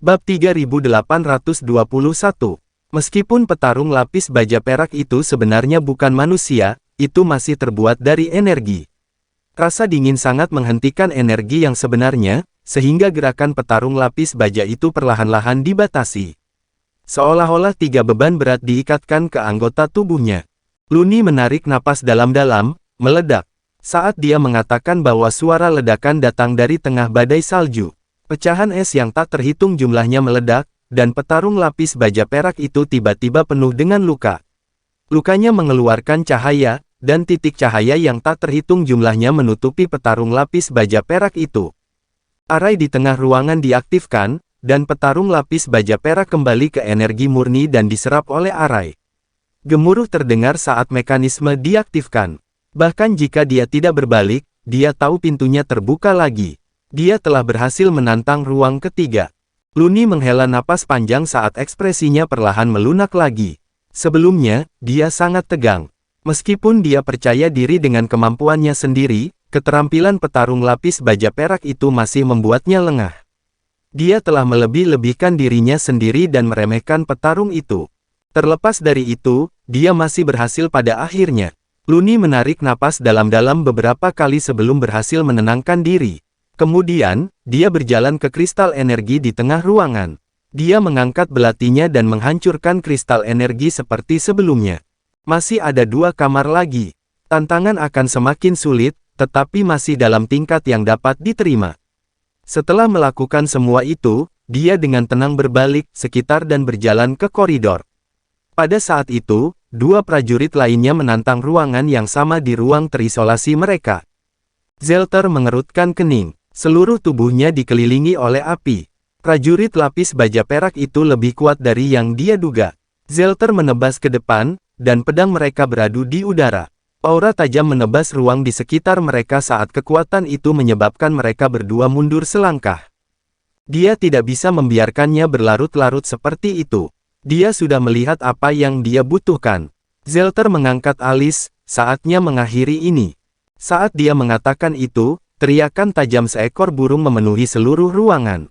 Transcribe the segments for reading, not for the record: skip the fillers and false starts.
Bab 3821. Meskipun petarung lapis baja perak itu sebenarnya bukan manusia, itu masih terbuat dari energi. Rasa dingin sangat menghentikan energi yang sebenarnya, sehingga gerakan petarung lapis baja itu perlahan-lahan dibatasi. Seolah-olah 3 beban berat diikatkan ke anggota tubuhnya. Luni menarik napas dalam-dalam, meledak. Saat dia mengatakan bahwa suara ledakan datang dari tengah badai salju. Pecahan es yang tak terhitung jumlahnya meledak, dan petarung lapis baja perak itu tiba-tiba penuh dengan luka. Lukanya mengeluarkan cahaya, dan titik cahaya yang tak terhitung jumlahnya menutupi petarung lapis baja perak itu. Arai di tengah ruangan diaktifkan, dan petarung lapis baja perak kembali ke energi murni dan diserap oleh Arai. Gemuruh terdengar saat mekanisme diaktifkan. Bahkan jika dia tidak berbalik, dia tahu pintunya terbuka lagi. Dia telah berhasil menantang ruang ketiga. Luni menghela napas panjang saat ekspresinya perlahan melunak lagi. Sebelumnya, dia sangat tegang. Meskipun dia percaya diri dengan kemampuannya sendiri, keterampilan petarung lapis baja perak itu masih membuatnya lengah. Dia telah melebih-lebihkan dirinya sendiri dan meremehkan petarung itu. Terlepas dari itu, dia masih berhasil pada akhirnya. Luni menarik napas dalam-dalam beberapa kali sebelum berhasil menenangkan diri. Kemudian, dia berjalan ke kristal energi di tengah ruangan. Dia mengangkat belatinya dan menghancurkan kristal energi seperti sebelumnya. Masih ada 2 kamar lagi. Tantangan akan semakin sulit, tetapi masih dalam tingkat yang dapat diterima. Setelah melakukan semua itu, dia dengan tenang berbalik sekitar dan berjalan ke koridor. Pada saat itu, 2 prajurit lainnya menantang ruangan yang sama di ruang terisolasi mereka. Zelter mengerutkan kening. Seluruh tubuhnya dikelilingi oleh api. Prajurit lapis baja perak itu lebih kuat dari yang dia duga. Zelter menebas ke depan, dan pedang mereka beradu di udara. Aura tajam menebas ruang di sekitar mereka saat kekuatan itu menyebabkan mereka berdua mundur selangkah. Dia tidak bisa membiarkannya berlarut-larut seperti itu. Dia sudah melihat apa yang dia butuhkan. Zelter mengangkat alis, saatnya mengakhiri ini. Saat dia mengatakan itu, teriakan tajam seekor burung memenuhi seluruh ruangan.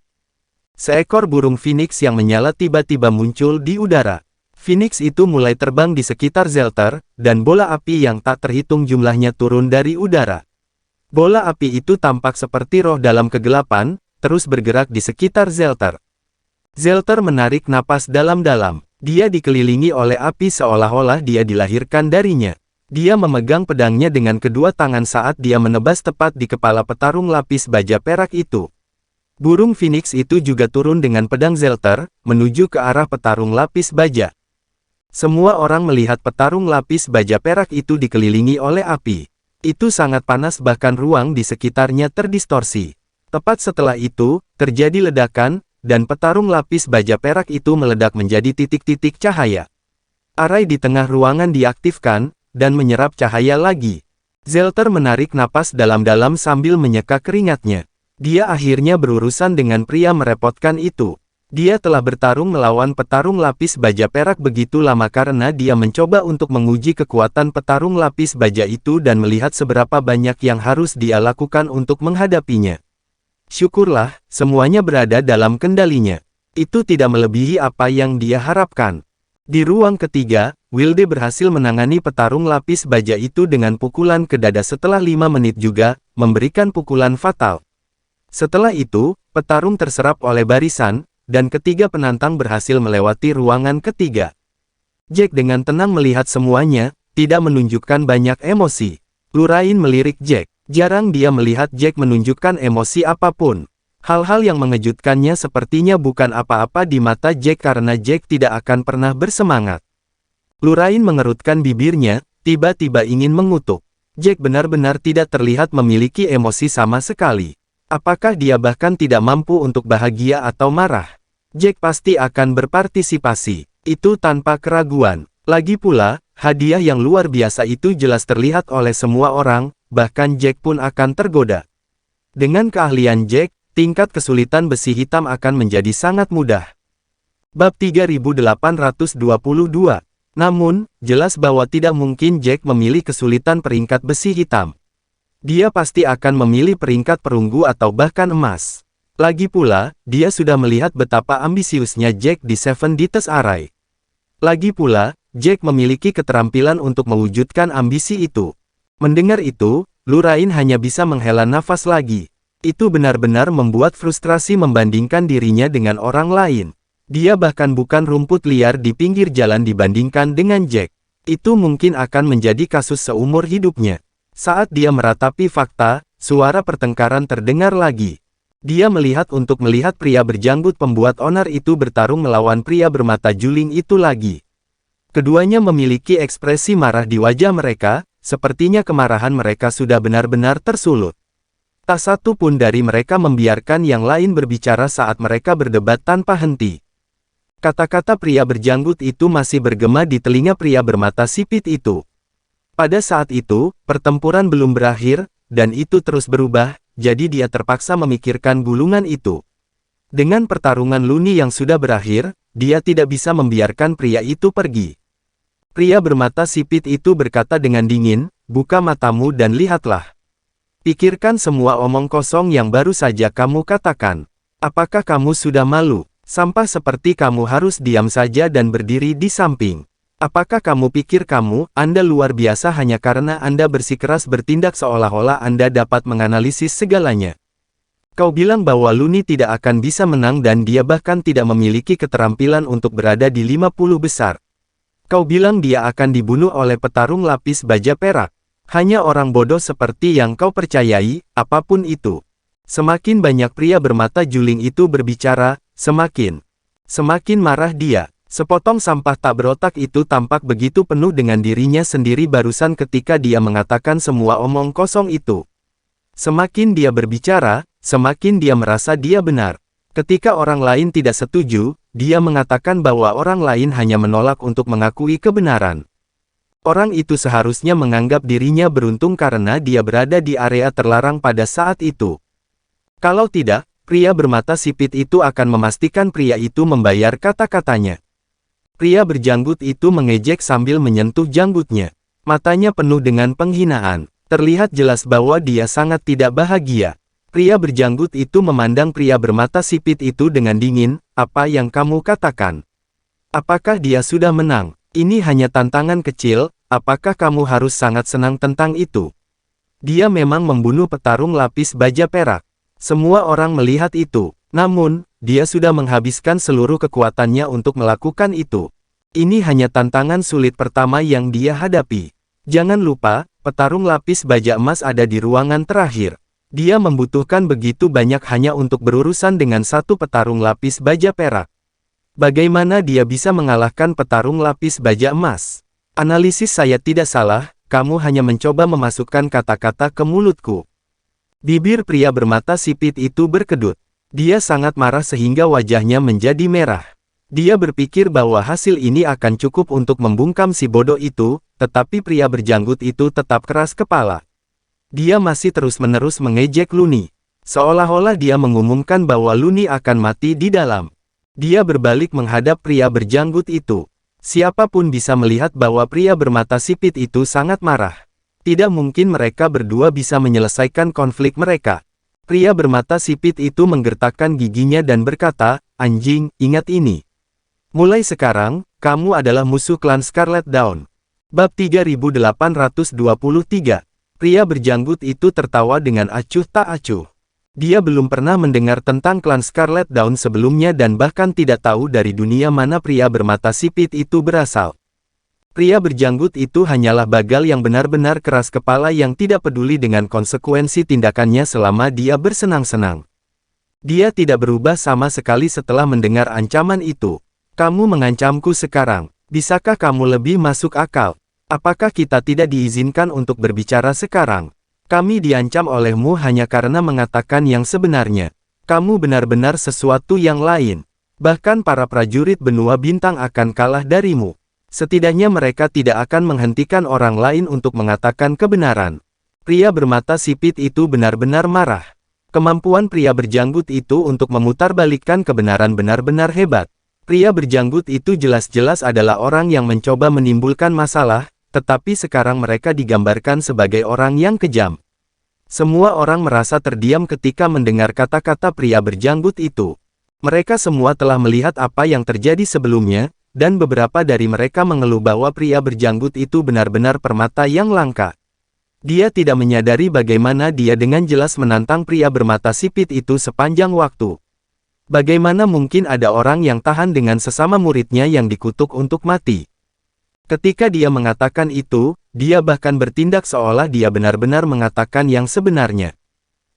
Seekor burung Phoenix yang menyala tiba-tiba muncul di udara. Phoenix itu mulai terbang di sekitar Zelter, dan bola api yang tak terhitung jumlahnya turun dari udara. Bola api itu tampak seperti roh dalam kegelapan, terus bergerak di sekitar Zelter. Zelter menarik napas dalam-dalam. Dia dikelilingi oleh api seolah-olah dia dilahirkan darinya. Dia memegang pedangnya dengan kedua tangan saat dia menebas tepat di kepala petarung lapis baja perak itu. Burung Phoenix itu juga turun dengan pedang Zelter, menuju ke arah petarung lapis baja. Semua orang melihat petarung lapis baja perak itu dikelilingi oleh api. Itu sangat panas bahkan ruang di sekitarnya terdistorsi. Tepat setelah itu, terjadi ledakan, dan petarung lapis baja perak itu meledak menjadi titik-titik cahaya. Arai di tengah ruangan diaktifkan, dan menyerap cahaya lagi. Zelter menarik napas dalam-dalam sambil menyeka keringatnya. Dia akhirnya berurusan dengan pria merepotkan itu. Dia telah bertarung melawan petarung lapis baja perak begitu lama karena dia mencoba untuk menguji kekuatan petarung lapis baja itu dan melihat seberapa banyak yang harus dia lakukan untuk menghadapinya. Syukurlah, semuanya berada dalam kendalinya. Itu tidak melebihi apa yang dia harapkan. Di ruang ketiga, Wilde berhasil menangani petarung lapis baja itu dengan pukulan ke dada setelah 5 menit juga, memberikan pukulan fatal. Setelah itu, petarung terserap oleh barisan, dan ketiga penantang berhasil melewati ruangan ketiga. Jack dengan tenang melihat semuanya, tidak menunjukkan banyak emosi. Lurain melirik Jack. Jarang dia melihat Jack menunjukkan emosi apapun. Hal-hal yang mengejutkannya sepertinya bukan apa-apa di mata Jack karena Jack tidak akan pernah bersemangat. Lurain mengerutkan bibirnya, tiba-tiba ingin mengutuk. Jack benar-benar tidak terlihat memiliki emosi sama sekali. Apakah dia bahkan tidak mampu untuk bahagia atau marah? Jack pasti akan berpartisipasi. Itu tanpa keraguan. Lagi pula, hadiah yang luar biasa itu jelas terlihat oleh semua orang, bahkan Jack pun akan tergoda. Dengan keahlian Jack, tingkat kesulitan besi hitam akan menjadi sangat mudah. Bab 3822. Namun, jelas bahwa tidak mungkin Jack memilih kesulitan peringkat besi hitam. Dia pasti akan memilih peringkat perunggu atau bahkan emas. Lagi pula, dia sudah melihat betapa ambisiusnya Jack di Seven Deaths Array. Lagi pula, Jack memiliki keterampilan untuk mewujudkan ambisi itu. Mendengar itu, Lurain hanya bisa menghela nafas lagi. Itu benar-benar membuat frustrasi membandingkan dirinya dengan orang lain. Dia bahkan bukan rumput liar di pinggir jalan dibandingkan dengan Jack. Itu mungkin akan menjadi kasus seumur hidupnya. Saat dia meratapi fakta, suara pertengkaran terdengar lagi. Dia melihat pria berjanggut pembuat onar itu bertarung melawan pria bermata juling itu lagi. Keduanya memiliki ekspresi marah di wajah mereka, sepertinya kemarahan mereka sudah benar-benar tersulut. Tak satu pun dari mereka membiarkan yang lain berbicara saat mereka berdebat tanpa henti. Kata-kata pria berjanggut itu masih bergema di telinga pria bermata sipit itu. Pada saat itu, pertempuran belum berakhir, dan itu terus berubah. Jadi dia terpaksa memikirkan gulungan itu. Dengan pertarungan Luni yang sudah berakhir, dia tidak bisa membiarkan pria itu pergi. Pria bermata sipit itu berkata dengan dingin, "Buka matamu dan lihatlah. Pikirkan semua omong kosong yang baru saja kamu katakan. Apakah kamu sudah malu? Sampah seperti kamu harus diam saja dan berdiri di samping. Apakah kamu pikir Anda luar biasa hanya karena Anda bersikeras bertindak seolah-olah Anda dapat menganalisis segalanya? Kau bilang bahwa Luni tidak akan bisa menang dan dia bahkan tidak memiliki keterampilan untuk berada di 50 besar. Kau bilang dia akan dibunuh oleh petarung lapis baja perak. Hanya orang bodoh seperti yang kau percayai, apapun itu." Semakin banyak pria bermata juling itu berbicara, semakin marah dia. Sepotong sampah tak berotak itu tampak begitu penuh dengan dirinya sendiri barusan ketika dia mengatakan semua omong kosong itu. Semakin dia berbicara, semakin dia merasa dia benar. Ketika orang lain tidak setuju, dia mengatakan bahwa orang lain hanya menolak untuk mengakui kebenaran. Orang itu seharusnya menganggap dirinya beruntung karena dia berada di area terlarang pada saat itu. Kalau tidak, pria bermata sipit itu akan memastikan pria itu membayar kata-katanya. Pria berjanggut itu mengejek sambil menyentuh janggutnya. Matanya penuh dengan penghinaan. Terlihat jelas bahwa dia sangat tidak bahagia. Pria berjanggut itu memandang pria bermata sipit itu dengan dingin, "Apa yang kamu katakan? Apakah dia sudah menang? Ini hanya tantangan kecil, apakah kamu harus sangat senang tentang itu?" Dia memang membunuh petarung lapis baja perak. Semua orang melihat itu. Namun, dia sudah menghabiskan seluruh kekuatannya untuk melakukan itu. Ini hanya tantangan sulit pertama yang dia hadapi. Jangan lupa, petarung lapis baja emas ada di ruangan terakhir. Dia membutuhkan begitu banyak hanya untuk berurusan dengan satu petarung lapis baja perak. Bagaimana dia bisa mengalahkan petarung lapis baja emas? Analisis saya tidak salah, kamu hanya mencoba memasukkan kata-kata ke mulutku. Bibir pria bermata sipit itu berkedut. Dia sangat marah sehingga wajahnya menjadi merah. Dia berpikir bahwa hasil ini akan cukup untuk membungkam si bodoh itu, tetapi pria berjanggut itu tetap keras kepala. Dia masih terus-menerus mengejek Luni. Seolah-olah dia mengumumkan bahwa Luni akan mati di dalam. Dia berbalik menghadap pria berjanggut itu. Siapapun bisa melihat bahwa pria bermata sipit itu sangat marah. Tidak mungkin mereka berdua bisa menyelesaikan konflik mereka. Pria bermata sipit itu menggertakkan giginya dan berkata, "Anjing, ingat ini. Mulai sekarang, kamu adalah musuh klan Scarlet Dawn." Bab 3823. Pria berjanggut itu tertawa dengan acuh tak acuh. Dia belum pernah mendengar tentang klan Scarlet Dawn sebelumnya dan bahkan tidak tahu dari dunia mana pria bermata sipit itu berasal. Pria berjanggut itu hanyalah bagal yang benar-benar keras kepala yang tidak peduli dengan konsekuensi tindakannya selama dia bersenang-senang. Dia tidak berubah sama sekali setelah mendengar ancaman itu. "Kamu mengancamku sekarang. Bisakah kamu lebih masuk akal? Apakah kita tidak diizinkan untuk berbicara sekarang? Kami diancam olehmu hanya karena mengatakan yang sebenarnya. Kamu benar-benar sesuatu yang lain. Bahkan para prajurit benua bintang akan kalah darimu. Setidaknya mereka tidak akan menghentikan orang lain untuk mengatakan kebenaran." Pria bermata sipit itu benar-benar marah. Kemampuan pria berjanggut itu untuk memutarbalikkan kebenaran benar-benar hebat. Pria berjanggut itu jelas-jelas adalah orang yang mencoba menimbulkan masalah, tetapi sekarang mereka digambarkan sebagai orang yang kejam. Semua orang merasa terdiam ketika mendengar kata-kata pria berjanggut itu. Mereka semua telah melihat apa yang terjadi sebelumnya, dan beberapa dari mereka mengeluh bahwa pria berjanggut itu benar-benar permata yang langka. Dia tidak menyadari bagaimana dia dengan jelas menantang pria bermata sipit itu sepanjang waktu. Bagaimana mungkin ada orang yang tahan dengan sesama muridnya yang dikutuk untuk mati? Ketika dia mengatakan itu, dia bahkan bertindak seolah dia benar-benar mengatakan yang sebenarnya.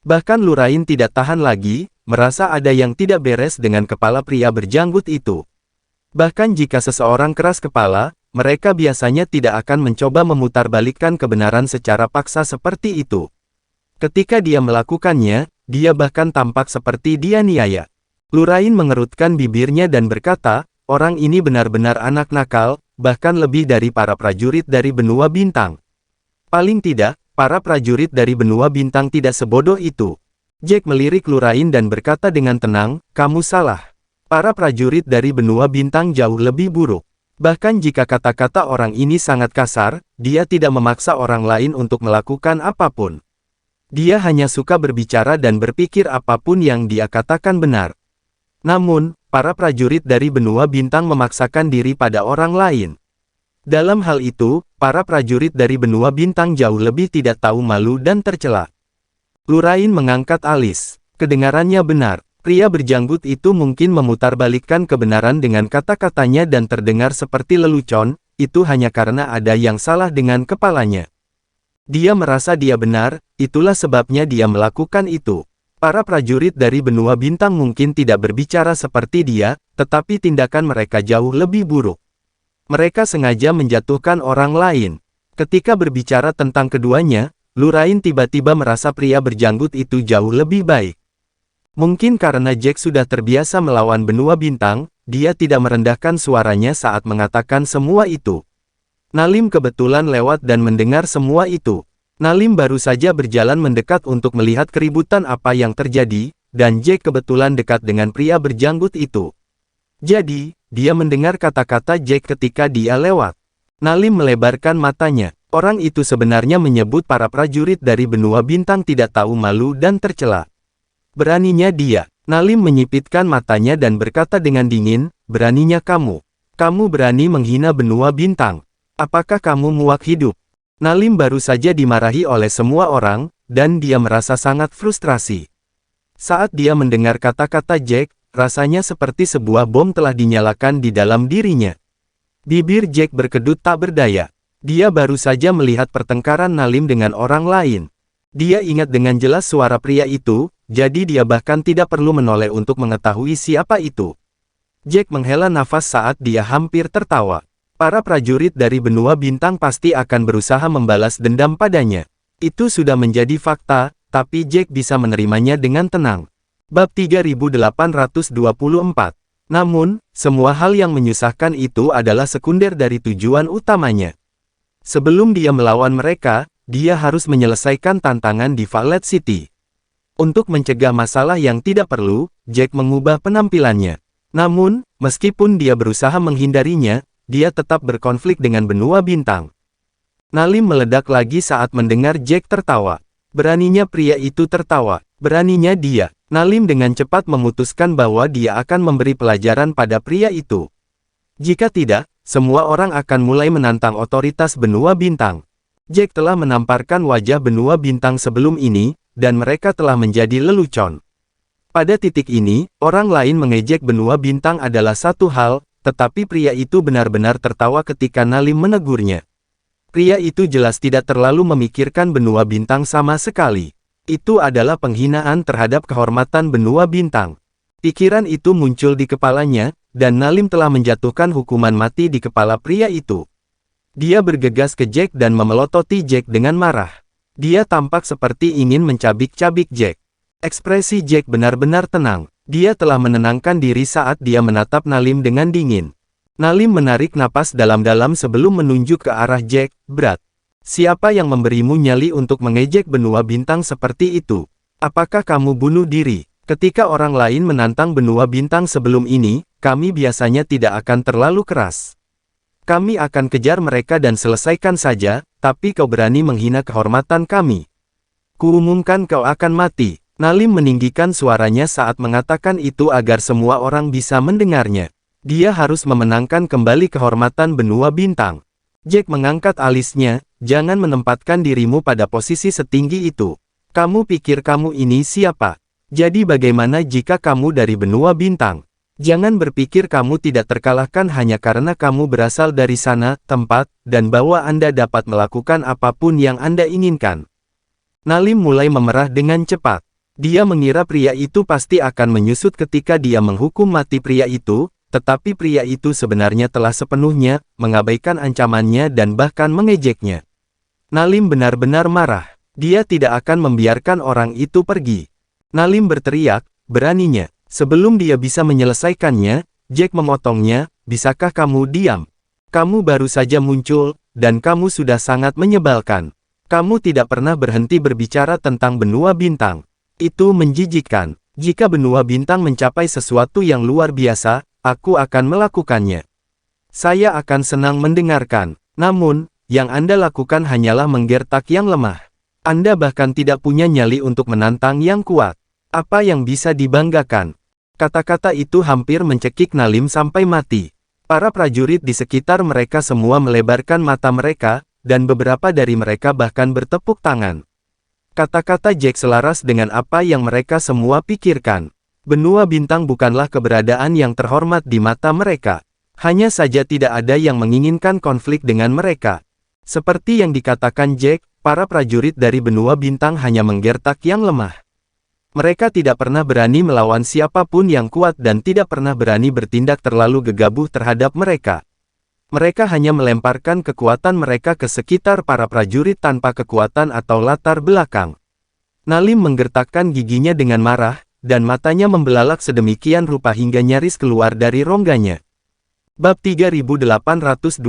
Bahkan Lurain tidak tahan lagi, merasa ada yang tidak beres dengan kepala pria berjanggut itu. Bahkan jika seseorang keras kepala, mereka biasanya tidak akan mencoba memutarbalikkan kebenaran secara paksa seperti itu. Ketika dia melakukannya, dia bahkan tampak seperti dianiaya. Lurain mengerutkan bibirnya dan berkata, orang ini benar-benar anak nakal, bahkan lebih dari para prajurit dari benua bintang. Paling tidak, para prajurit dari benua bintang tidak sebodoh itu. Jack melirik Lurain dan berkata dengan tenang, kamu salah. Para prajurit dari benua bintang jauh lebih buruk. Bahkan jika kata-kata orang ini sangat kasar, dia tidak memaksa orang lain untuk melakukan apapun. Dia hanya suka berbicara dan berpikir apapun yang dia katakan benar. Namun, para prajurit dari benua bintang memaksakan diri pada orang lain. Dalam hal itu, para prajurit dari benua bintang jauh lebih tidak tahu malu dan tercela. Lurain mengangkat alis. Kedengarannya benar. Pria berjanggut itu mungkin memutarbalikkan kebenaran dengan kata-katanya dan terdengar seperti lelucon, itu hanya karena ada yang salah dengan kepalanya. Dia merasa dia benar, itulah sebabnya dia melakukan itu. Para prajurit dari benua bintang mungkin tidak berbicara seperti dia, tetapi tindakan mereka jauh lebih buruk. Mereka sengaja menjatuhkan orang lain. Ketika berbicara tentang keduanya, Lurain tiba-tiba merasa pria berjanggut itu jauh lebih baik. Mungkin karena Jack sudah terbiasa melawan benua bintang, dia tidak merendahkan suaranya saat mengatakan semua itu. Nalim kebetulan lewat dan mendengar semua itu. Nalim baru saja berjalan mendekat untuk melihat keributan apa yang terjadi, dan Jack kebetulan dekat dengan pria berjanggut itu. Jadi, dia mendengar kata-kata Jack ketika dia lewat. Nalim melebarkan matanya. Orang itu sebenarnya menyebut para prajurit dari benua bintang tidak tahu malu dan tercela. Beraninya dia. Nalim menyipitkan matanya dan berkata dengan dingin, beraninya kamu. Kamu berani menghina benua bintang. Apakah kamu muak hidup? Nalim baru saja dimarahi oleh semua orang, dan dia merasa sangat frustrasi. Saat dia mendengar kata-kata Jack, rasanya seperti sebuah bom telah dinyalakan di dalam dirinya. Bibir Jack berkedut tak berdaya. Dia baru saja melihat pertengkaran Nalim dengan orang lain. Dia ingat dengan jelas suara pria itu, jadi dia bahkan tidak perlu menoleh untuk mengetahui siapa itu. Jack menghela nafas saat dia hampir tertawa. Para prajurit dari benua bintang pasti akan berusaha membalas dendam padanya. Itu sudah menjadi fakta, tapi Jack bisa menerimanya dengan tenang. Bab 3824. Namun, semua hal yang menyusahkan itu adalah sekunder dari tujuan utamanya. Sebelum dia melawan mereka, dia harus menyelesaikan tantangan di Violet City. Untuk mencegah masalah yang tidak perlu, Jack mengubah penampilannya. Namun, meskipun dia berusaha menghindarinya, dia tetap berkonflik dengan benua bintang. Nalim meledak lagi saat mendengar Jack tertawa. Beraninya pria itu tertawa. Beraninya dia. Nalim dengan cepat memutuskan bahwa dia akan memberi pelajaran pada pria itu. Jika tidak, semua orang akan mulai menantang otoritas benua bintang. Jack telah menamparkan wajah benua bintang sebelum ini, dan mereka telah menjadi lelucon. Pada titik ini, orang lain mengejek benua bintang adalah satu hal, tetapi pria itu benar-benar tertawa ketika Nalim menegurnya. Pria itu jelas tidak terlalu memikirkan benua bintang sama sekali. Itu adalah penghinaan terhadap kehormatan benua bintang. Pikiran itu muncul di kepalanya, dan Nalim telah menjatuhkan hukuman mati di kepala pria itu. Dia bergegas ke Jack dan memelototi Jack dengan marah. Dia tampak seperti ingin mencabik-cabik Jack. Ekspresi Jack benar-benar tenang. Dia telah menenangkan diri saat dia menatap Nalim dengan dingin. Nalim menarik napas dalam-dalam sebelum menunjuk ke arah Jack. Berat. Siapa yang memberimu nyali untuk mengejek benua bintang seperti itu? Apakah kamu bunuh diri? Ketika orang lain menantang benua bintang sebelum ini, kami biasanya tidak akan terlalu keras. Kami akan kejar mereka dan selesaikan saja, tapi kau berani menghina kehormatan kami. Kuumumkan kau akan mati. Nalim meninggikan suaranya saat mengatakan itu agar semua orang bisa mendengarnya. Dia harus memenangkan kembali kehormatan benua bintang. Jack mengangkat alisnya, jangan menempatkan dirimu pada posisi setinggi itu. Kamu pikir kamu ini siapa? Jadi bagaimana jika kamu dari benua bintang? Jangan berpikir kamu tidak terkalahkan hanya karena kamu berasal dari sana, tempat, dan bahwa Anda dapat melakukan apapun yang Anda inginkan. Nalim mulai memerah dengan cepat. Dia mengira pria itu pasti akan menyusut ketika dia menghukum mati pria itu, tetapi pria itu sebenarnya telah sepenuhnya mengabaikan ancamannya dan bahkan mengejeknya. Nalim benar-benar marah. Dia tidak akan membiarkan orang itu pergi. Nalim berteriak, beraninya. Sebelum dia bisa menyelesaikannya, Jack memotongnya, bisakah kamu diam? Kamu baru saja muncul, dan kamu sudah sangat menyebalkan. Kamu tidak pernah berhenti berbicara tentang benua bintang. Itu menjijikkan. Jika benua bintang mencapai sesuatu yang luar biasa, aku akan melakukannya. Saya akan senang mendengarkan. Namun, yang Anda lakukan hanyalah menggertak yang lemah. Anda bahkan tidak punya nyali untuk menantang yang kuat. Apa yang bisa dibanggakan? Kata-kata itu hampir mencekik Nalim sampai mati. Para prajurit di sekitar mereka semua melebarkan mata mereka, dan beberapa dari mereka bahkan bertepuk tangan. Kata-kata Jack selaras dengan apa yang mereka semua pikirkan. Benua bintang bukanlah keberadaan yang terhormat di mata mereka. Hanya saja tidak ada yang menginginkan konflik dengan mereka. Seperti yang dikatakan Jack, para prajurit dari benua bintang hanya menggertak yang lemah. Mereka tidak pernah berani melawan siapapun yang kuat dan tidak pernah berani bertindak terlalu gegabah terhadap mereka. Mereka hanya melemparkan kekuatan mereka ke sekitar para prajurit tanpa kekuatan atau latar belakang. Nalim menggertakkan giginya dengan marah, dan matanya membelalak sedemikian rupa hingga nyaris keluar dari rongganya. Bab 3825.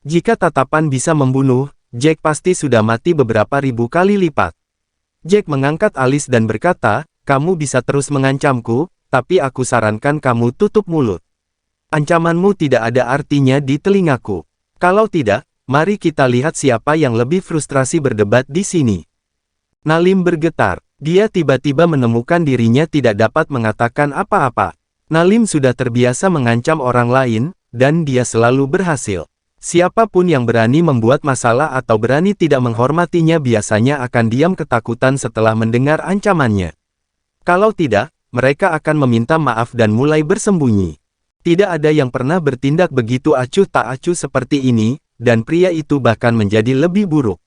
Jika tatapan bisa membunuh, Jack pasti sudah mati beberapa ribu kali lipat. Jack mengangkat alis dan berkata, kamu bisa terus mengancamku, tapi aku sarankan kamu tutup mulut. Ancamanmu tidak ada artinya di telingaku. Kalau tidak, mari kita lihat siapa yang lebih frustrasi berdebat di sini. Nalim bergetar. Dia tiba-tiba menemukan dirinya tidak dapat mengatakan apa-apa. Nalim sudah terbiasa mengancam orang lain, dan dia selalu berhasil. Siapapun yang berani membuat masalah atau berani tidak menghormatinya biasanya akan diam ketakutan setelah mendengar ancamannya. Kalau tidak, mereka akan meminta maaf dan mulai bersembunyi. Tidak ada yang pernah bertindak begitu acuh tak acuh seperti ini, dan pria itu bahkan menjadi lebih buruk.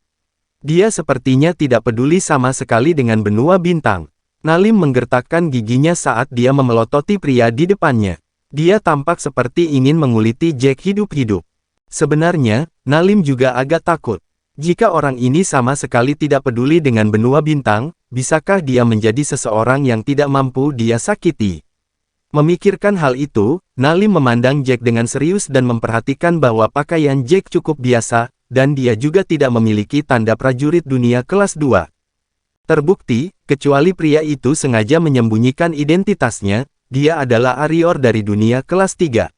Dia sepertinya tidak peduli sama sekali dengan benua bintang. Nalim menggertakkan giginya saat dia memelototi pria di depannya. Dia tampak seperti ingin menguliti Jack hidup-hidup. Sebenarnya, Nalim juga agak takut. Jika orang ini sama sekali tidak peduli dengan benua bintang, bisakah dia menjadi seseorang yang tidak mampu dia sakiti? Memikirkan hal itu, Nalim memandang Jack dengan serius dan memperhatikan bahwa pakaian Jack cukup biasa, dan dia juga tidak memiliki tanda prajurit dunia kelas 2. Terbukti, kecuali pria itu sengaja menyembunyikan identitasnya, dia adalah Arior dari dunia kelas 3.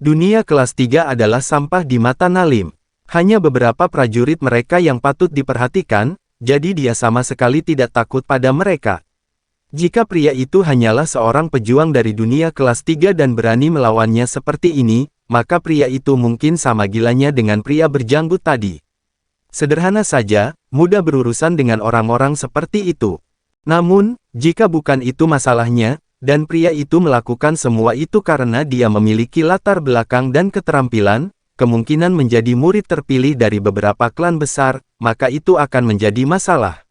Dunia kelas 3 adalah sampah di mata Nalim. Hanya beberapa prajurit mereka yang patut diperhatikan, jadi dia sama sekali tidak takut pada mereka. Jika pria itu hanyalah seorang pejuang dari dunia kelas 3 dan berani melawannya seperti ini, maka pria itu mungkin sama gilanya dengan pria berjanggut tadi. Sederhana saja, mudah berurusan dengan orang-orang seperti itu. Namun, jika bukan itu masalahnya, dan pria itu melakukan semua itu karena dia memiliki latar belakang dan keterampilan, kemungkinan menjadi murid terpilih dari beberapa klan besar, maka itu akan menjadi masalah.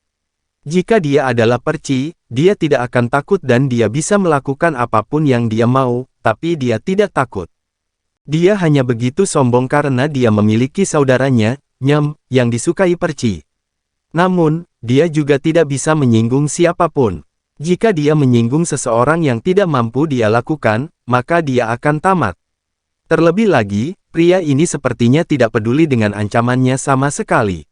Jika dia adalah perci, dia tidak akan takut dan dia bisa melakukan apapun yang dia mau, tapi dia tidak takut. Dia hanya begitu sombong karena dia memiliki saudaranya, Nyam, yang disukai perci. Namun, dia juga tidak bisa menyinggung siapapun. Jika dia menyinggung seseorang yang tidak mampu dia lakukan, maka dia akan tamat. Terlebih lagi, pria ini sepertinya tidak peduli dengan ancamannya sama sekali.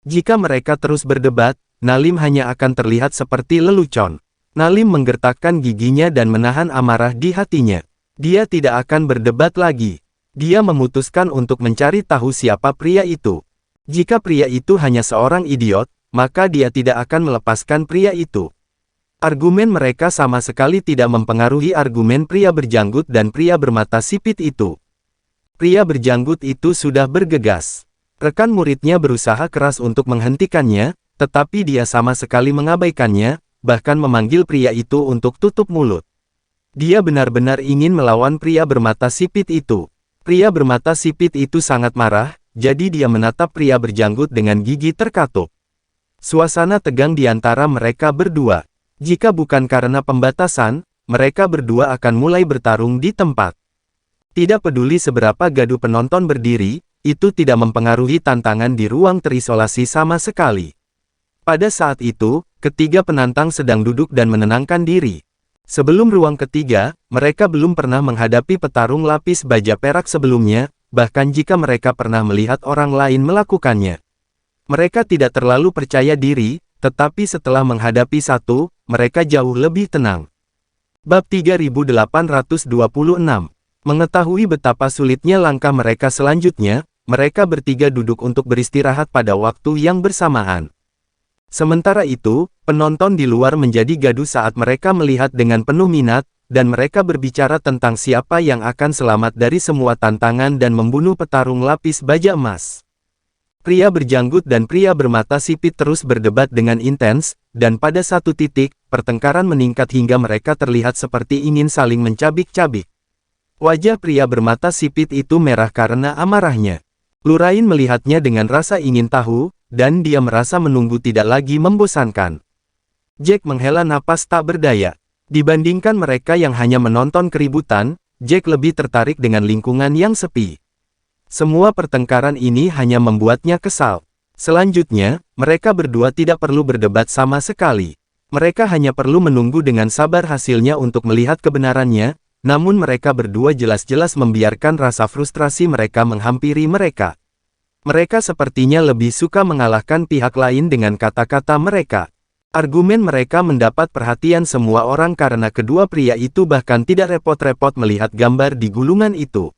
Jika mereka terus berdebat, Nalim hanya akan terlihat seperti lelucon. Nalim menggertakkan giginya dan menahan amarah di hatinya. Dia tidak akan berdebat lagi. Dia memutuskan untuk mencari tahu siapa pria itu. Jika pria itu hanya seorang idiot, maka dia tidak akan melepaskan pria itu. Argumen mereka sama sekali tidak mempengaruhi argumen pria berjanggut dan pria bermata sipit itu. Pria berjanggut itu sudah bergegas. Rekan muridnya berusaha keras untuk menghentikannya, tetapi dia sama sekali mengabaikannya, bahkan memanggil pria itu untuk tutup mulut. Dia benar-benar ingin melawan pria bermata sipit itu. Pria bermata sipit itu sangat marah, jadi dia menatap pria berjanggut dengan gigi terkatup. Suasana tegang di antara mereka berdua. Jika bukan karena pembatasan, mereka berdua akan mulai bertarung di tempat. Tidak peduli seberapa gaduh penonton berdiri, itu tidak mempengaruhi tantangan di ruang terisolasi sama sekali. Pada saat itu, ketiga penantang sedang duduk dan menenangkan diri. Sebelum ruang ketiga, mereka belum pernah menghadapi petarung lapis baja perak sebelumnya, bahkan jika mereka pernah melihat orang lain melakukannya. Mereka tidak terlalu percaya diri, tetapi setelah menghadapi satu, mereka jauh lebih tenang. Bab 3826. Mengetahui betapa sulitnya langkah mereka selanjutnya, mereka bertiga duduk untuk beristirahat pada waktu yang bersamaan. Sementara itu, penonton di luar menjadi gaduh saat mereka melihat dengan penuh minat, dan mereka berbicara tentang siapa yang akan selamat dari semua tantangan dan membunuh petarung lapis baja emas. Pria berjanggut dan pria bermata sipit terus berdebat dengan intens, dan pada satu titik, pertengkaran meningkat hingga mereka terlihat seperti ingin saling mencabik-cabik. Wajah pria bermata sipit itu merah karena amarahnya. Lurain melihatnya dengan rasa ingin tahu, dan dia merasa menunggu tidak lagi membosankan. Jack menghela napas tak berdaya. Dibandingkan mereka yang hanya menonton keributan, Jack lebih tertarik dengan lingkungan yang sepi. Semua pertengkaran ini hanya membuatnya kesal. Selanjutnya, mereka berdua tidak perlu berdebat sama sekali. Mereka hanya perlu menunggu dengan sabar hasilnya untuk melihat kebenarannya, namun mereka berdua jelas-jelas membiarkan rasa frustrasi mereka menghampiri mereka. Mereka sepertinya lebih suka mengalahkan pihak lain dengan kata-kata mereka. Argumen mereka mendapat perhatian semua orang karena kedua pria itu bahkan tidak repot-repot melihat gambar di gulungan itu.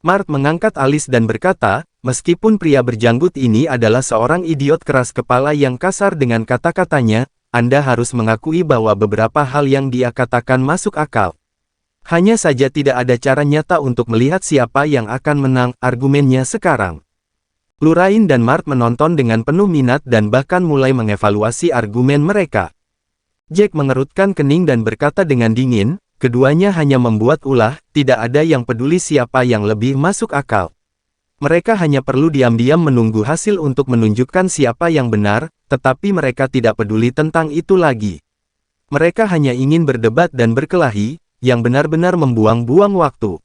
Mart mengangkat alis dan berkata, meskipun pria berjanggut ini adalah seorang idiot keras kepala yang kasar dengan kata-katanya, Anda harus mengakui bahwa beberapa hal yang dia katakan masuk akal. Hanya saja tidak ada cara nyata untuk melihat siapa yang akan menang argumennya sekarang. Lurain dan Mart menonton dengan penuh minat dan bahkan mulai mengevaluasi argumen mereka. Jack mengerutkan kening dan berkata dengan dingin, keduanya hanya membuat ulah, tidak ada yang peduli siapa yang lebih masuk akal. Mereka hanya perlu diam-diam menunggu hasil untuk menunjukkan siapa yang benar, tetapi mereka tidak peduli tentang itu lagi. Mereka hanya ingin berdebat dan berkelahi, yang benar-benar membuang-buang waktu.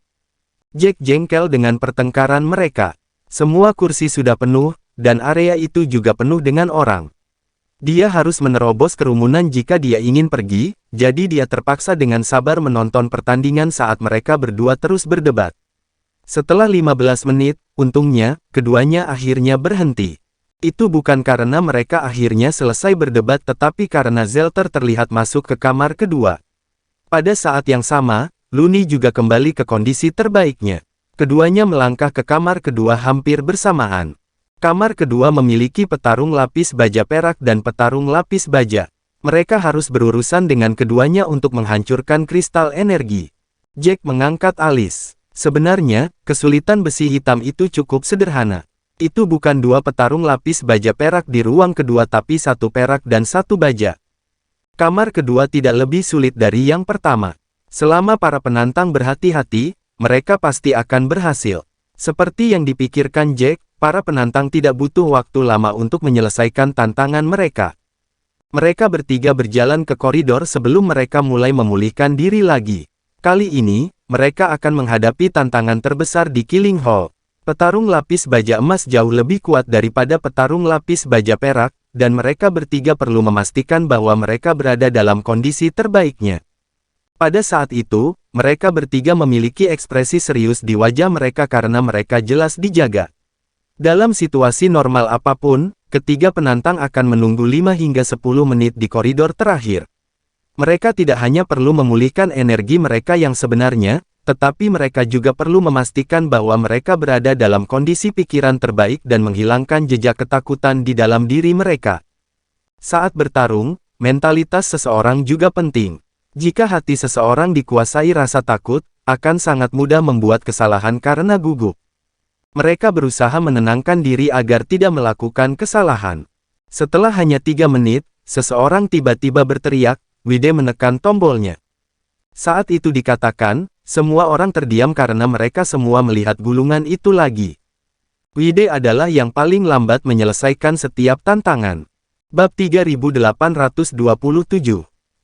Jack jengkel dengan pertengkaran mereka. Semua kursi sudah penuh, dan area itu juga penuh dengan orang. Dia harus menerobos kerumunan jika dia ingin pergi, jadi dia terpaksa dengan sabar menonton pertandingan saat mereka berdua terus berdebat. Setelah 15 menit, untungnya, keduanya akhirnya berhenti. Itu bukan karena mereka akhirnya selesai berdebat tetapi karena Zelter terlihat masuk ke kamar kedua. Pada saat yang sama, Looney juga kembali ke kondisi terbaiknya. Keduanya melangkah ke kamar kedua hampir bersamaan. Kamar kedua memiliki petarung lapis baja perak dan petarung lapis baja. Mereka harus berurusan dengan keduanya untuk menghancurkan kristal energi. Jack mengangkat alis. Sebenarnya, kesulitan besi hitam itu cukup sederhana. Itu bukan dua petarung lapis baja perak di ruang kedua tapi satu perak dan satu baja. Kamar kedua tidak lebih sulit dari yang pertama. Selama para penantang berhati-hati, mereka pasti akan berhasil. Seperti yang dipikirkan Jack, para penantang tidak butuh waktu lama untuk menyelesaikan tantangan mereka. Mereka bertiga berjalan ke koridor sebelum mereka mulai memulihkan diri lagi. Kali ini, mereka akan menghadapi tantangan terbesar di Killing Hall. Petarung lapis baja emas jauh lebih kuat daripada petarung lapis baja perak, dan mereka bertiga perlu memastikan bahwa mereka berada dalam kondisi terbaiknya. Pada saat itu, mereka bertiga memiliki ekspresi serius di wajah mereka karena mereka jelas dijaga. Dalam situasi normal apapun, ketiga penantang akan menunggu 5 hingga 10 menit di koridor terakhir. Mereka tidak hanya perlu memulihkan energi mereka yang sebenarnya, tetapi mereka juga perlu memastikan bahwa mereka berada dalam kondisi pikiran terbaik dan menghilangkan jejak ketakutan di dalam diri mereka. Saat bertarung, mentalitas seseorang juga penting. Jika hati seseorang dikuasai rasa takut, akan sangat mudah membuat kesalahan karena gugup. Mereka berusaha menenangkan diri agar tidak melakukan kesalahan. Setelah hanya 3 menit, seseorang tiba-tiba berteriak, Wide menekan tombolnya. Saat itu dikatakan, semua orang terdiam karena mereka semua melihat gulungan itu lagi. Wide adalah yang paling lambat menyelesaikan setiap tantangan. Bab 3827.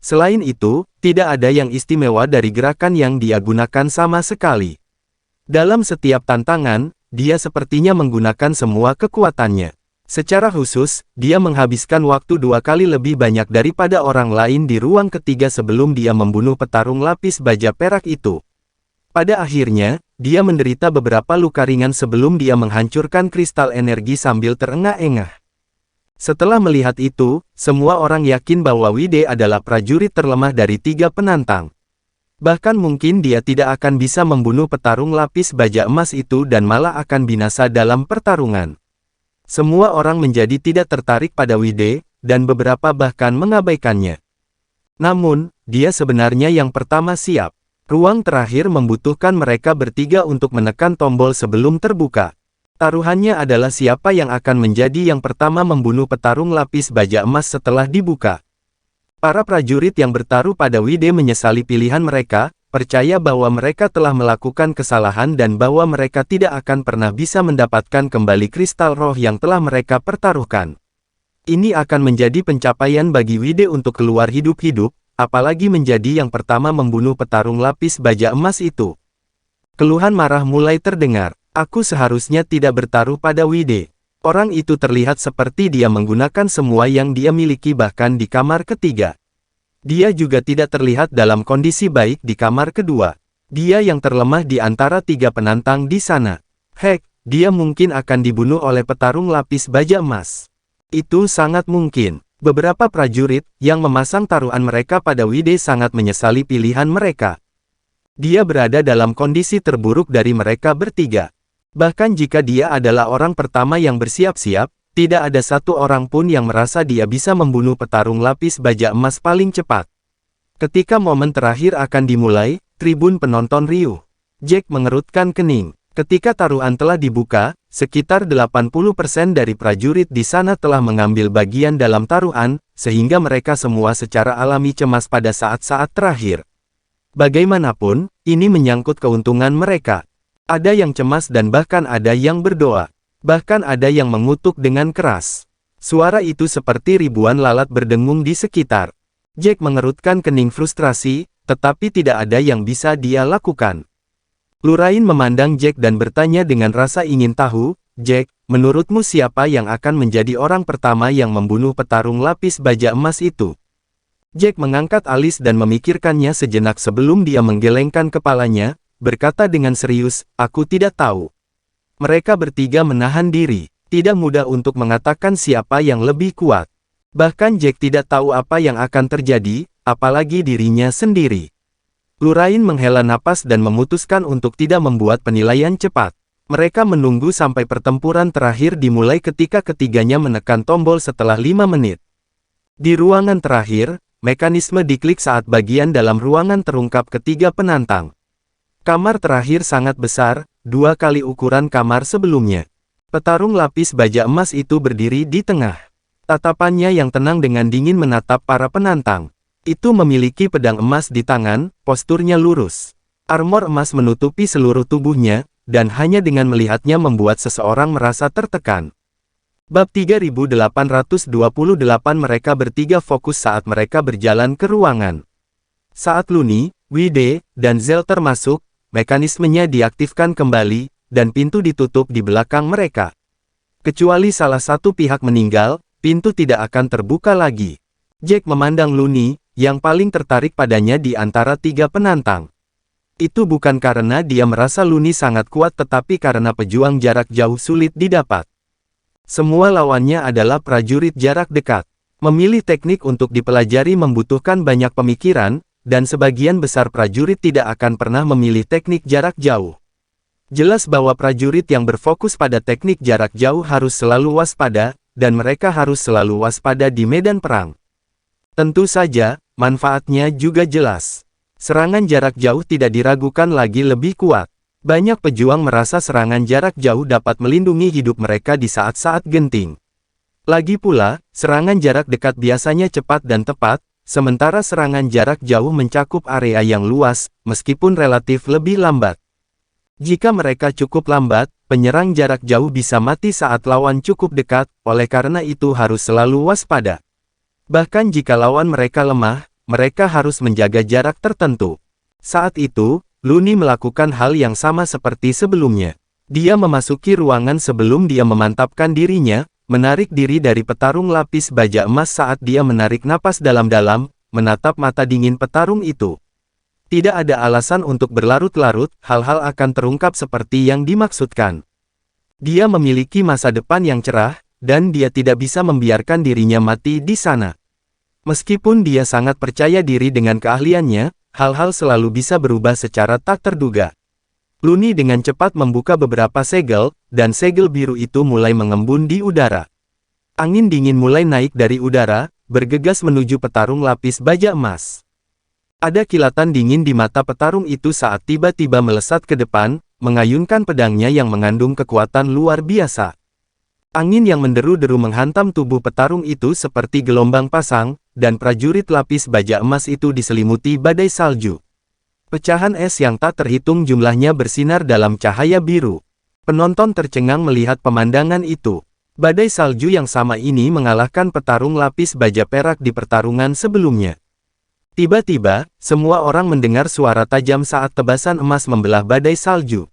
Selain itu, tidak ada yang istimewa dari gerakan yang dia gunakan sama sekali. Dalam setiap tantangan, dia sepertinya menggunakan semua kekuatannya. Secara khusus, dia menghabiskan waktu 2 kali lebih banyak daripada orang lain di ruang ketiga sebelum dia membunuh petarung lapis baja perak itu. Pada akhirnya, dia menderita beberapa luka ringan sebelum dia menghancurkan kristal energi sambil terengah-engah. Setelah melihat itu, semua orang yakin bahwa Wide adalah prajurit terlemah dari 3 penantang. Bahkan mungkin dia tidak akan bisa membunuh petarung lapis baja emas itu dan malah akan binasa dalam pertarungan. Semua orang menjadi tidak tertarik pada Wide, dan beberapa bahkan mengabaikannya. Namun, dia sebenarnya yang pertama siap. Ruang terakhir membutuhkan mereka bertiga untuk menekan tombol sebelum terbuka. Taruhannya adalah siapa yang akan menjadi yang pertama membunuh petarung lapis baja emas setelah dibuka. Para prajurit yang bertaruh pada Wide menyesali pilihan mereka, percaya bahwa mereka telah melakukan kesalahan dan bahwa mereka tidak akan pernah bisa mendapatkan kembali kristal roh yang telah mereka pertaruhkan. Ini akan menjadi pencapaian bagi Wide untuk keluar hidup-hidup, apalagi menjadi yang pertama membunuh petarung lapis baja emas itu. Keluhan marah mulai terdengar. Aku seharusnya tidak bertaruh pada Wide. Orang itu terlihat seperti dia menggunakan semua yang dia miliki bahkan di kamar ketiga. Dia juga tidak terlihat dalam kondisi baik di kamar kedua. Dia yang terlemah di antara 3 penantang di sana. Hek, dia mungkin akan dibunuh oleh petarung lapis baja emas. Itu sangat mungkin. Beberapa prajurit yang memasang taruhan mereka pada Wide sangat menyesali pilihan mereka. Dia berada dalam kondisi terburuk dari mereka bertiga. Bahkan jika dia adalah orang pertama yang bersiap-siap, tidak ada satu orang pun yang merasa dia bisa membunuh petarung lapis baja emas paling cepat. Ketika momen terakhir akan dimulai, tribun penonton riuh. Jack mengerutkan kening. Ketika taruhan telah dibuka, sekitar 80% dari prajurit di sana telah mengambil bagian dalam taruhan, sehingga mereka semua secara alami cemas pada saat-saat terakhir. Bagaimanapun, ini menyangkut keuntungan mereka. Ada yang cemas dan bahkan ada yang berdoa. Bahkan ada yang mengutuk dengan keras. Suara itu seperti ribuan lalat berdengung di sekitar. Jack mengerutkan kening frustrasi, tetapi tidak ada yang bisa dia lakukan. Lurain memandang Jack dan bertanya dengan rasa ingin tahu, Jack, menurutmu siapa yang akan menjadi orang pertama yang membunuh petarung lapis baja emas itu? Jack mengangkat alis dan memikirkannya sejenak sebelum dia menggelengkan kepalanya, berkata dengan serius, aku tidak tahu. Mereka bertiga menahan diri. Tidak mudah untuk mengatakan siapa yang lebih kuat. Bahkan Jack tidak tahu apa yang akan terjadi, apalagi dirinya sendiri. Lurain menghela napas dan memutuskan untuk tidak membuat penilaian cepat. Mereka menunggu sampai pertempuran terakhir dimulai ketika ketiganya menekan tombol setelah 5 menit. Di ruangan terakhir, mekanisme diklik saat bagian dalam ruangan terungkap ketiga penantang. Kamar terakhir sangat besar, 2 kali ukuran kamar sebelumnya. Petarung lapis baja emas itu berdiri di tengah. Tatapannya yang tenang dengan dingin menatap para penantang. Itu memiliki pedang emas di tangan, posturnya lurus. Armor emas menutupi seluruh tubuhnya, dan hanya dengan melihatnya membuat seseorang merasa tertekan. Bab 3828 mereka bertiga fokus saat mereka berjalan ke ruangan. Saat Luni, Wide, dan Zelter masuk, mekanismenya diaktifkan kembali, dan pintu ditutup di belakang mereka. Kecuali salah satu pihak meninggal, pintu tidak akan terbuka lagi. Jack memandang Luni, yang paling tertarik padanya di antara 3 penantang. Itu bukan karena dia merasa Luni sangat kuat tetapi karena pejuang jarak jauh sulit didapat. Semua lawannya adalah prajurit jarak dekat. Memilih teknik untuk dipelajari membutuhkan banyak pemikiran, dan sebagian besar prajurit tidak akan pernah memilih teknik jarak jauh. Jelas bahwa prajurit yang berfokus pada teknik jarak jauh harus selalu waspada, dan mereka harus selalu waspada di medan perang. Tentu saja, manfaatnya juga jelas. Serangan jarak jauh tidak diragukan lagi lebih kuat. Banyak pejuang merasa serangan jarak jauh dapat melindungi hidup mereka di saat-saat genting. Lagi pula, serangan jarak dekat biasanya cepat dan tepat, sementara serangan jarak jauh mencakup area yang luas, meskipun relatif lebih lambat. Jika mereka cukup lambat, penyerang jarak jauh bisa mati saat lawan cukup dekat, oleh karena itu harus selalu waspada. Bahkan jika lawan mereka lemah, mereka harus menjaga jarak tertentu. Saat itu, Luni melakukan hal yang sama seperti sebelumnya. Dia memasuki ruangan sebelum dia memantapkan dirinya, menarik diri dari petarung lapis baja emas saat dia menarik napas dalam-dalam, menatap mata dingin petarung itu. Tidak ada alasan untuk berlarut-larut, hal-hal akan terungkap seperti yang dimaksudkan. Dia memiliki masa depan yang cerah, dan dia tidak bisa membiarkan dirinya mati di sana. Meskipun dia sangat percaya diri dengan keahliannya, hal-hal selalu bisa berubah secara tak terduga. Luni dengan cepat membuka beberapa segel, dan segel biru itu mulai mengembun di udara. Angin dingin mulai naik dari udara, bergegas menuju petarung lapis baja emas. Ada kilatan dingin di mata petarung itu saat tiba-tiba melesat ke depan, mengayunkan pedangnya yang mengandung kekuatan luar biasa. Angin yang menderu-deru menghantam tubuh petarung itu seperti gelombang pasang, dan prajurit lapis baja emas itu diselimuti badai salju. Pecahan es yang tak terhitung jumlahnya bersinar dalam cahaya biru. Penonton tercengang melihat pemandangan itu. Badai salju yang sama ini mengalahkan petarung lapis baja perak di pertarungan sebelumnya. Tiba-tiba, semua orang mendengar suara tajam saat tebasan emas membelah badai salju.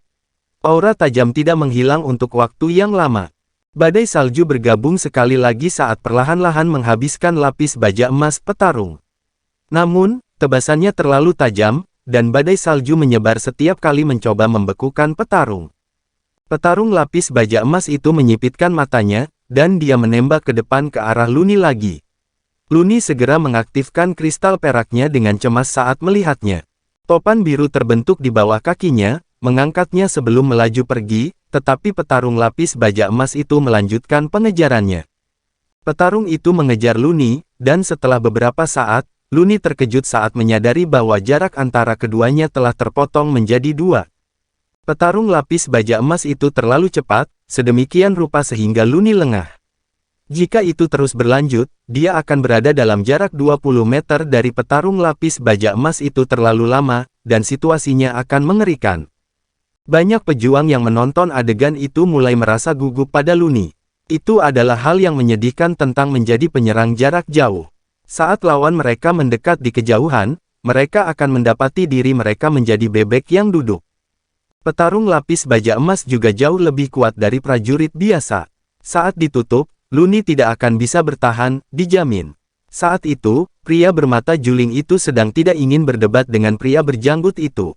Aura tajam tidak menghilang untuk waktu yang lama. Badai salju bergabung sekali lagi saat perlahan-lahan menghabiskan lapis baja emas petarung. Namun, tebasannya terlalu tajam, dan badai salju menyebar setiap kali mencoba membekukan petarung. Petarung lapis baja emas itu menyipitkan matanya, dan dia menembak ke depan ke arah Luni lagi. Luni segera mengaktifkan kristal peraknya dengan cemas saat melihatnya. Topan biru terbentuk di bawah kakinya, mengangkatnya sebelum melaju pergi, tetapi petarung lapis baja emas itu melanjutkan pengejarannya. Petarung itu mengejar Luni, dan setelah beberapa saat, Luni terkejut saat menyadari bahwa jarak antara keduanya telah terpotong menjadi dua. Petarung lapis baja emas itu terlalu cepat, sedemikian rupa sehingga Luni lengah. Jika itu terus berlanjut, dia akan berada dalam jarak 20 meter dari petarung lapis baja emas itu terlalu lama, dan situasinya akan mengerikan. Banyak pejuang yang menonton adegan itu mulai merasa gugup pada Luni. Itu adalah hal yang menyedihkan tentang menjadi penyerang jarak jauh. Saat lawan mereka mendekat di kejauhan, mereka akan mendapati diri mereka menjadi bebek yang duduk. Petarung lapis baja emas juga jauh lebih kuat dari prajurit biasa. Saat ditutup, Luni tidak akan bisa bertahan, dijamin. Saat itu, pria bermata juling itu sedang tidak ingin berdebat dengan pria berjanggut itu.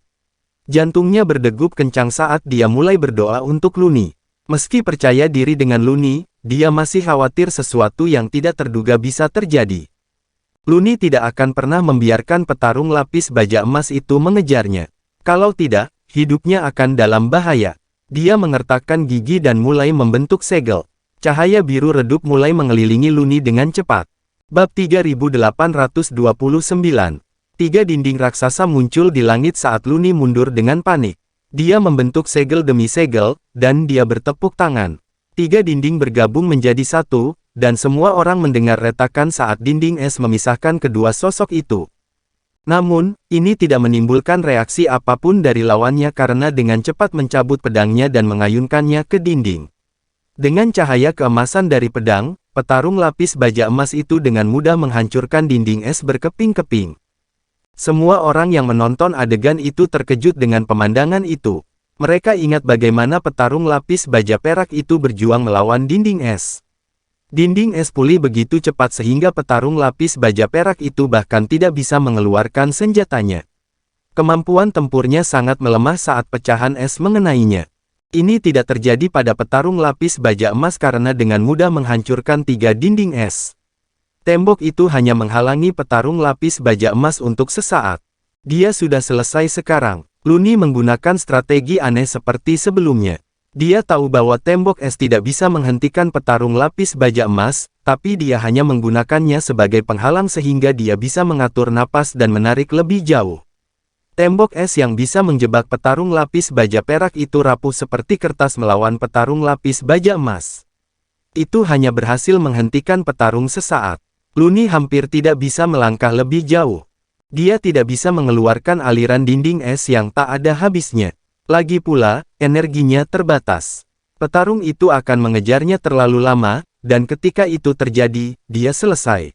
Jantungnya berdegup kencang saat dia mulai berdoa untuk Luni. Meski percaya diri dengan Luni, dia masih khawatir sesuatu yang tidak terduga bisa terjadi. Luni tidak akan pernah membiarkan petarung lapis baja emas itu mengejarnya. Kalau tidak, hidupnya akan dalam bahaya. Dia mengertakkan gigi dan mulai membentuk segel. Cahaya biru redup mulai mengelilingi Luni dengan cepat. Bab 3829. Tiga dinding raksasa muncul di langit saat Luni mundur dengan panik. Dia membentuk segel demi segel, dan dia bertepuk tangan. Tiga dinding bergabung menjadi satu, dan semua orang mendengar retakan saat dinding es memisahkan kedua sosok itu. Namun, ini tidak menimbulkan reaksi apapun dari lawannya karena dengan cepat mencabut pedangnya dan mengayunkannya ke dinding. Dengan cahaya keemasan dari pedang, petarung lapis baja emas itu dengan mudah menghancurkan dinding es berkeping-keping. Semua orang yang menonton adegan itu terkejut dengan pemandangan itu. Mereka ingat bagaimana petarung lapis baja perak itu berjuang melawan dinding es. Dinding es pulih begitu cepat sehingga petarung lapis baja perak itu bahkan tidak bisa mengeluarkan senjatanya. Kemampuan tempurnya sangat melemah saat pecahan es mengenainya. Ini tidak terjadi pada petarung lapis baja emas karena dengan mudah menghancurkan tiga dinding es. Tembok itu hanya menghalangi petarung lapis baja emas untuk sesaat. Dia sudah selesai sekarang. Luni menggunakan strategi aneh seperti sebelumnya. Dia tahu bahwa tembok es tidak bisa menghentikan petarung lapis baja emas, tapi dia hanya menggunakannya sebagai penghalang sehingga dia bisa mengatur napas dan menarik lebih jauh. Tembok es yang bisa menjebak petarung lapis baja perak itu rapuh seperti kertas melawan petarung lapis baja emas. Itu hanya berhasil menghentikan petarung sesaat. Luni hampir tidak bisa melangkah lebih jauh. Dia tidak bisa mengeluarkan aliran dinding es yang tak ada habisnya. Lagi pula, energinya terbatas. Petarung itu akan mengejarnya terlalu lama, dan ketika itu terjadi, dia selesai.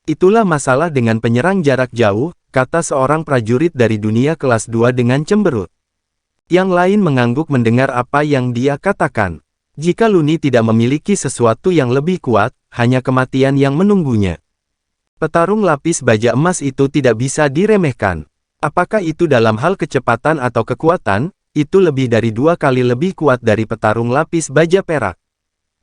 Itulah masalah dengan penyerang jarak jauh, kata seorang prajurit dari dunia kelas 2 dengan cemberut. Yang lain mengangguk mendengar apa yang dia katakan. Jika Luni tidak memiliki sesuatu yang lebih kuat, hanya kematian yang menunggunya. Petarung lapis baja emas itu tidak bisa diremehkan. Apakah itu dalam hal kecepatan atau kekuatan? Itu lebih dari 2 kali lebih kuat dari petarung lapis baja perak.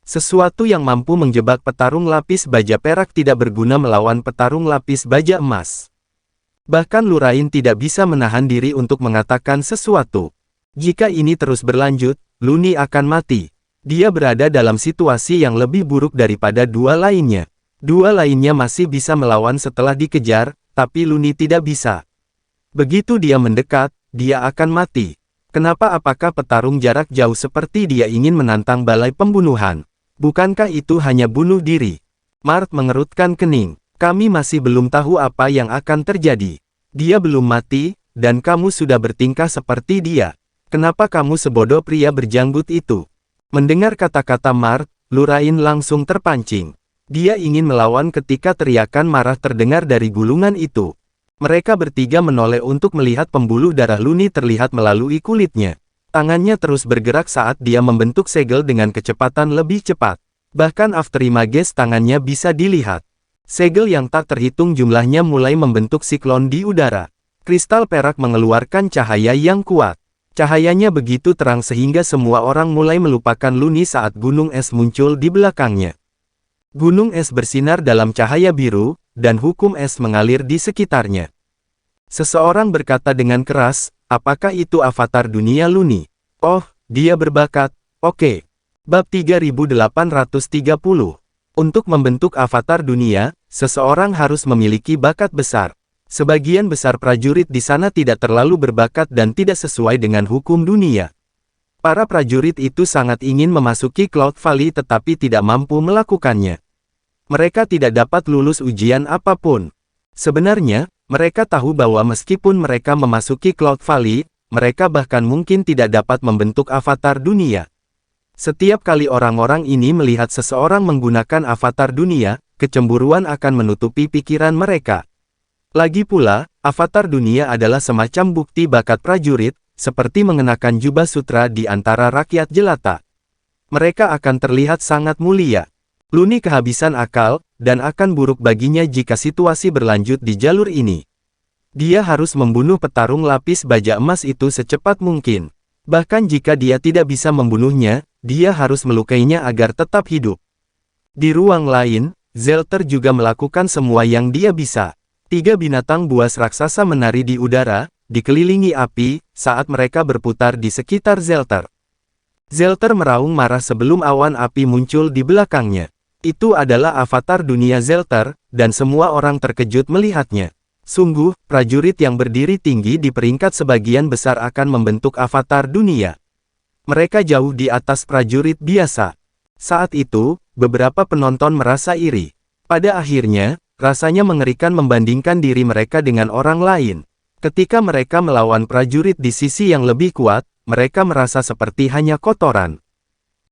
Sesuatu yang mampu menjebak petarung lapis baja perak tidak berguna melawan petarung lapis baja emas. Bahkan Lurain tidak bisa menahan diri untuk mengatakan sesuatu. Jika ini terus berlanjut, Luni akan mati. Dia berada dalam situasi yang lebih buruk daripada 2 lainnya. 2 lainnya masih bisa melawan setelah dikejar, tapi Luni tidak bisa. Begitu dia mendekat, dia akan mati. Kenapa? Apakah petarung jarak jauh seperti dia ingin menantang balai pembunuhan? Bukankah itu hanya bunuh diri? Mart mengerutkan kening. Kami masih belum tahu apa yang akan terjadi. Dia belum mati, dan kamu sudah bertingkah seperti dia. Kenapa kamu sebodoh pria berjanggut itu? Mendengar kata-kata Mart, Lurain langsung terpancing. Dia ingin melawan ketika teriakan marah terdengar dari gulungan itu. Mereka bertiga menoleh untuk melihat pembuluh darah Luni terlihat melalui kulitnya. Tangannya terus bergerak saat dia membentuk segel dengan kecepatan lebih cepat. Bahkan afterimages tangannya bisa dilihat. Segel yang tak terhitung jumlahnya mulai membentuk siklon di udara. Kristal perak mengeluarkan cahaya yang kuat. Cahayanya begitu terang sehingga semua orang mulai melupakan Luni saat gunung es muncul di belakangnya. Gunung es bersinar dalam cahaya biru, dan hukum es mengalir di sekitarnya. Seseorang berkata dengan keras, apakah itu avatar dunia Luni? Oh, dia berbakat. Oke. Bab 3830. Untuk membentuk avatar dunia, seseorang harus memiliki bakat besar. Sebagian besar prajurit di sana tidak terlalu berbakat dan tidak sesuai dengan hukum dunia. Para prajurit itu sangat ingin memasuki Cloud Valley tetapi tidak mampu melakukannya. Mereka tidak dapat lulus ujian apapun. Sebenarnya, mereka tahu bahwa meskipun mereka memasuki Cloud Valley, mereka bahkan mungkin tidak dapat membentuk avatar dunia. Setiap kali orang-orang ini melihat seseorang menggunakan avatar dunia, kecemburuan akan menutupi pikiran mereka. Lagi pula, avatar dunia adalah semacam bukti bakat prajurit, seperti mengenakan jubah sutra di antara rakyat jelata. Mereka akan terlihat sangat mulia. Luni kehabisan akal, dan akan buruk baginya jika situasi berlanjut di jalur ini. Dia harus membunuh petarung lapis baja emas itu secepat mungkin. Bahkan jika dia tidak bisa membunuhnya, dia harus melukainya agar tetap hidup. Di ruang lain, Zelter juga melakukan semua yang dia bisa. 3 binatang buas raksasa menari di udara, dikelilingi api, saat mereka berputar di sekitar Zelter. Zelter meraung marah sebelum awan api muncul di belakangnya. Itu adalah avatar dunia Zelter, dan semua orang terkejut melihatnya. Sungguh, prajurit yang berdiri tinggi di peringkat sebagian besar akan membentuk avatar dunia. Mereka jauh di atas prajurit biasa. Saat itu, beberapa penonton merasa iri. Pada akhirnya, rasanya mengerikan membandingkan diri mereka dengan orang lain. Ketika mereka melawan prajurit di sisi yang lebih kuat, mereka merasa seperti hanya kotoran.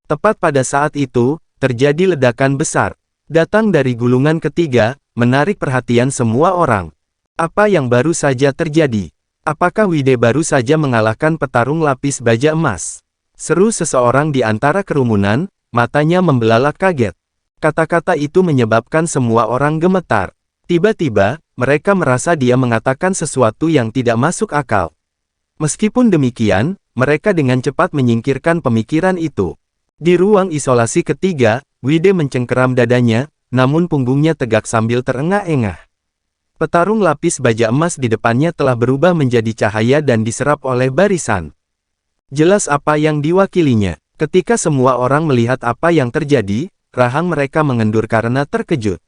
Tepat pada saat itu, terjadi ledakan besar. Datang dari gulungan ketiga, menarik perhatian semua orang. Apa yang baru saja terjadi? Apakah Wide baru saja mengalahkan petarung lapis baja emas? Seru seseorang di antara kerumunan, matanya membelalak kaget. Kata-kata itu menyebabkan semua orang gemetar. Tiba-tiba, mereka merasa dia mengatakan sesuatu yang tidak masuk akal. Meskipun demikian, mereka dengan cepat menyingkirkan pemikiran itu. Di ruang isolasi ketiga, Wide mencengkeram dadanya, namun punggungnya tegak sambil terengah-engah. Petarung lapis baja emas di depannya telah berubah menjadi cahaya dan diserap oleh barisan. Jelas apa yang diwakilinya. Ketika semua orang melihat apa yang terjadi, rahang mereka mengendur karena terkejut.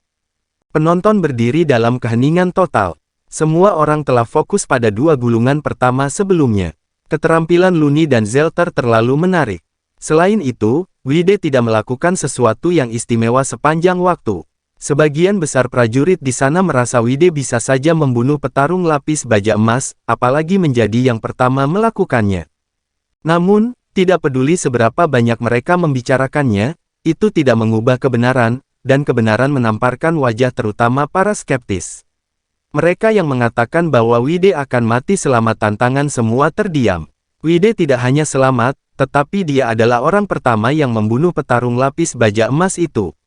Penonton berdiri dalam keheningan total. Semua orang telah fokus pada dua gulungan pertama sebelumnya. Keterampilan Luni dan Zelter terlalu menarik. Selain itu, Wide tidak melakukan sesuatu yang istimewa sepanjang waktu. Sebagian besar prajurit di sana merasa Wide bisa saja membunuh petarung lapis baja emas, apalagi menjadi yang pertama melakukannya. Namun, tidak peduli seberapa banyak mereka membicarakannya, itu tidak mengubah kebenaran, dan kebenaran menamparkan wajah terutama para skeptis. Mereka yang mengatakan bahwa Wide akan mati selama tantangan semua terdiam. Wide tidak hanya selamat, tetapi dia adalah orang pertama yang membunuh petarung lapis baja emas itu.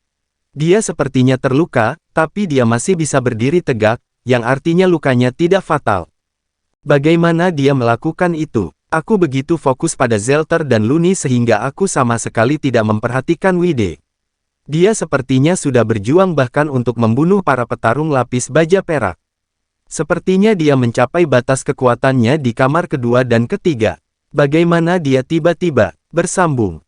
Dia sepertinya terluka, tapi dia masih bisa berdiri tegak, yang artinya lukanya tidak fatal. Bagaimana dia melakukan itu? Aku begitu fokus pada Zelter dan Luni sehingga aku sama sekali tidak memperhatikan Wide. Dia sepertinya sudah berjuang bahkan untuk membunuh para petarung lapis baja perak. Sepertinya dia mencapai batas kekuatannya di kamar kedua dan ketiga. Bagaimana dia tiba-tiba bersambung?